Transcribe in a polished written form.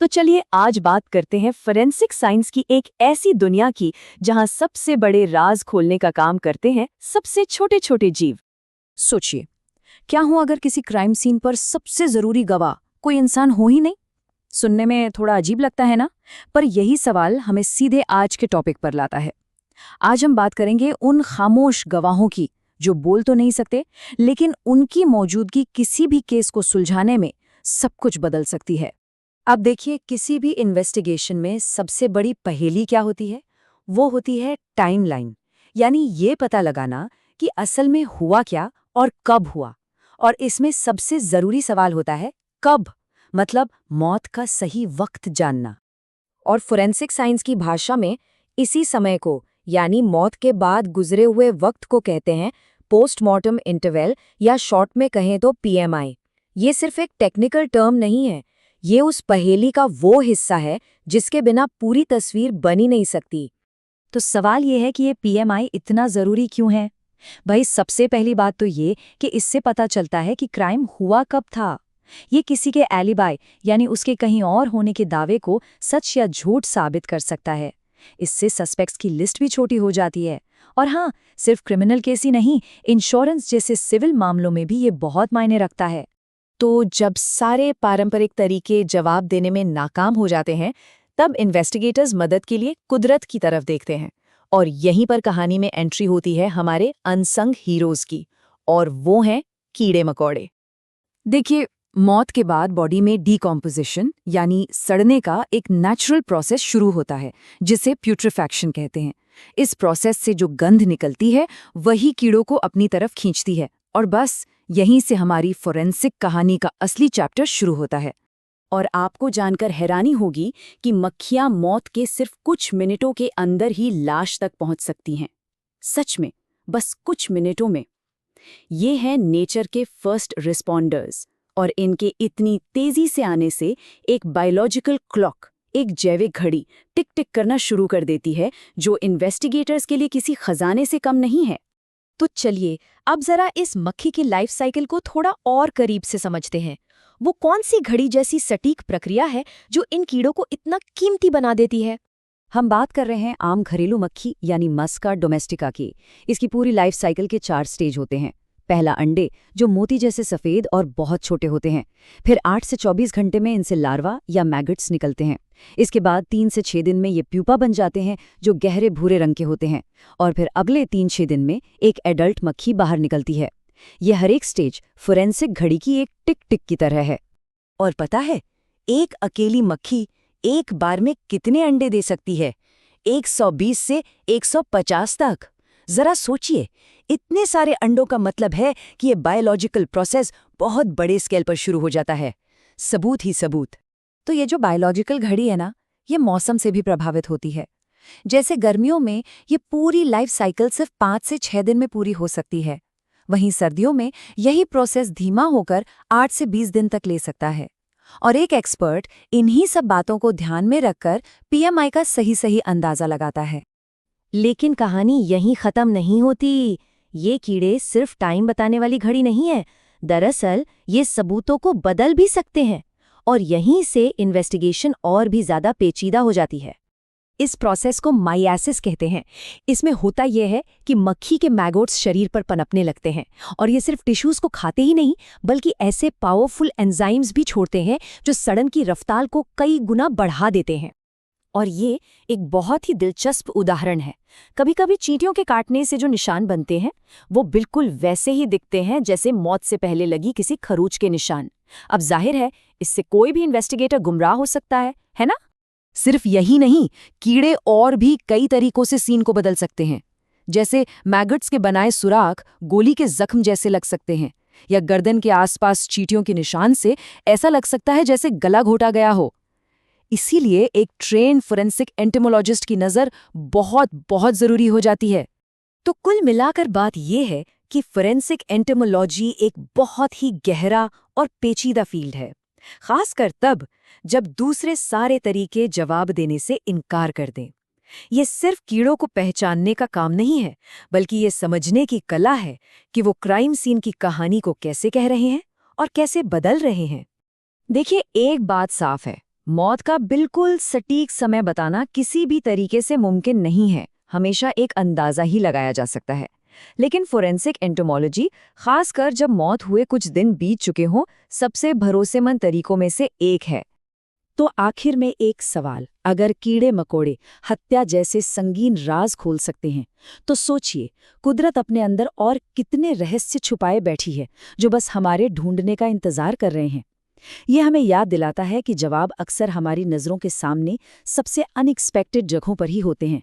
तो चलिए आज बात करते हैं फोरेंसिक साइंस की एक ऐसी दुनिया की जहां सबसे बड़े राज खोलने का काम करते हैं सबसे छोटे छोटे जीव। सोचिए, क्या हो अगर किसी क्राइम सीन पर सबसे जरूरी गवाह कोई इंसान हो ही नहीं। सुनने में थोड़ा अजीब लगता है ना, पर यही सवाल हमें सीधे आज के टॉपिक पर लाता है। आज हम बात करेंगे उन खामोश गवाहों की जो बोल तो नहीं सकते, लेकिन उनकी मौजूदगी किसी भी केस को सुलझाने में सब कुछ बदल सकती है। अब देखिए, किसी भी इन्वेस्टिगेशन में सबसे बड़ी पहेली क्या होती है? वो होती है टाइमलाइन, यानी ये पता लगाना कि असल में हुआ क्या और कब हुआ। और इसमें सबसे जरूरी सवाल होता है कब, मतलब मौत का सही वक्त जानना। और फोरेंसिक साइंस की भाषा में इसी समय को, यानी मौत के बाद गुजरे हुए वक्त को कहते हैं पोस्टमार्टम इंटरवल, या शॉर्ट में कहें तो पीएमआई। ये सिर्फ एक टेक्निकल टर्म नहीं है, ये उस पहेली का वो हिस्सा है जिसके बिना पूरी तस्वीर बनी नहीं सकती। तो सवाल ये है कि ये पीएमआई इतना जरूरी क्यों है? भाई, सबसे पहली बात तो ये कि इससे पता चलता है कि क्राइम हुआ कब था। ये किसी के एलिबाई, यानी उसके कहीं और होने के दावे को सच या झूठ साबित कर सकता है। इससे सस्पेक्ट्स की लिस्ट भी छोटी हो जाती है। और हाँ, सिर्फ क्रिमिनल केस ही नहीं, इंश्योरेंस जैसे सिविल मामलों में भी ये बहुत मायने रखता है। तो जब सारे पारंपरिक तरीके जवाब देने में नाकाम हो जाते हैं, तब इन्वेस्टिगेटर्स मदद के लिए कुदरत की तरफ देखते हैं। और यहीं पर कहानी में एंट्री होती है हमारे अनसंग हीरोज की, और वो हैं कीड़े मकोड़े। देखिए, मौत के बाद बॉडी में डीकॉम्पोजिशन यानी सड़ने का एक नेचुरल प्रोसेस शुरू होता है, जिसे प्यूट्रिफैक्शन कहते हैं। इस प्रोसेस से जो गंध निकलती है वही कीड़ों को अपनी तरफ खींचती है, और बस यहीं से हमारी फोरेंसिक कहानी का असली चैप्टर शुरू होता है। और आपको जानकर हैरानी होगी कि मक्खियां मौत के सिर्फ कुछ मिनटों के अंदर ही लाश तक पहुंच सकती हैं। सच में, बस कुछ मिनटों में। ये हैं नेचर के फर्स्ट रिस्पॉन्डर्स, और इनके इतनी तेजी से आने से एक बायोलॉजिकल क्लॉक, एक जैविक घड़ी टिक टिक करना शुरू कर देती है, जो इन्वेस्टिगेटर्स के लिए किसी खजाने से कम नहीं है। तो चलिए अब जरा इस मक्खी की लाइफ साइकिल को थोड़ा और करीब से समझते हैं। वो कौन सी घड़ी जैसी सटीक प्रक्रिया है जो इन कीड़ों को इतना कीमती बना देती है? हम बात कर रहे हैं आम घरेलू मक्खी यानी मस्का डोमेस्टिका की। इसकी पूरी लाइफ साइकिल के 4 स्टेज होते हैं। पहला, अंडे, जो मोती जैसे सफ़ेद और बहुत छोटे होते हैं। फिर 8 से 24 घंटे में इनसे लार्वा या मैगट्स निकलते हैं। इसके बाद 3 से 6 दिन में ये प्यूपा बन जाते हैं, जो गहरे भूरे रंग के होते हैं। और फिर अगले 3-6 दिन में एक एडल्ट मक्खी बाहर निकलती है। ये हर एक स्टेज फोरेंसिक घड़ी की एक टिक टिक की तरह है। और पता है, एक अकेली मक्खी एक बार में कितने अंडे दे सकती है? 120 से 150 तक। जरा सोचिए, इतने सारे अंडों का मतलब है कि ये बायोलॉजिकल प्रोसेस बहुत बड़े स्केल पर शुरू हो जाता है। सबूत ही सबूत। तो ये जो बायोलॉजिकल घड़ी है ना, ये मौसम से भी प्रभावित होती है। जैसे गर्मियों में ये पूरी लाइफ साइकिल सिर्फ 5 से 6 दिन में पूरी हो सकती है। वहीं सर्दियों में यही प्रोसेस धीमा होकर 8 से 20 दिन तक ले सकता है। और एक एक्सपर्ट इन्हीं सब बातों को ध्यान में रखकर पीएमआई का सही सही अंदाजा लगाता है। लेकिन कहानी यहीं खत्म नहीं होती। ये कीड़े सिर्फ टाइम बताने वाली घड़ी नहीं है। दरअसल ये सबूतों को बदल भी सकते हैं, और यहीं से इन्वेस्टिगेशन और भी ज्यादा पेचीदा हो जाती है। इस प्रोसेस को माइएसिस कहते हैं। इसमें होता यह है कि मक्खी के मैगोट्स शरीर पर पनपने लगते हैं, और ये सिर्फ टिश्यूज को खाते ही नहीं, बल्कि ऐसे पावरफुल एंजाइम्स भी छोड़ते हैं जो सड़न की रफ्तार को कई गुना बढ़ा देते हैं। और ये एक बहुत ही दिलचस्प उदाहरण है। कभी-कभी चींटियों के काटने से जो निशान बनते हैं, वो बिल्कुल वैसे ही दिखते हैं जैसे मौत से पहले लगी किसी खरोंच के निशान। अब जाहिर है, इससे कोई भी इन्वेस्टिगेटर गुमराह हो सकता है ना? सिर्फ यही नहीं, कीड़े और भी कई तरीकों से सीन को बदल सकते हैं। जैसे मैगट्स के बनाए सुराख गोली के जख्म जैसे लग सकते हैं, या गर्दन के आसपास चींटियों के निशान से ऐसा लग सकता है जैसे गला घोटा गया हो। इसीलिए एक ट्रेन फोरेंसिक एंटोमोलॉजिस्ट की नज़र बहुत बहुत ज़रूरी हो जाती है। तो कुल मिलाकर बात यह है कि फोरेंसिक एंटोमोलॉजी एक बहुत ही गहरा और पेचीदा फील्ड है, खासकर तब जब दूसरे सारे तरीके जवाब देने से इनकार कर दें। ये सिर्फ कीड़ों को पहचानने का काम नहीं है, बल्कि ये समझने की कला है कि वो क्राइम सीन की कहानी को कैसे कह रहे हैं और कैसे बदल रहे हैं। देखिए, एक बात साफ है, मौत का बिल्कुल सटीक समय बताना किसी भी तरीके से मुमकिन नहीं है, हमेशा एक अंदाजा ही लगाया जा सकता है। लेकिन फोरेंसिक एंटोमोलॉजी, खासकर जब मौत हुए कुछ दिन बीत चुके हों, सबसे भरोसेमंद तरीकों में से एक है। तो आखिर में एक सवाल, अगर कीड़े मकोड़े हत्या जैसे संगीन राज खोल सकते हैं, तो सोचिए कुदरत अपने अंदर और कितने रहस्य छुपाए बैठी है जो बस हमारे ढूंढने का इंतजार कर रहे हैं। ये हमें याद दिलाता है कि जवाब अक्सर हमारी नज़रों के सामने सबसे अनएक्सपेक्टेड जगहों पर ही होते हैं।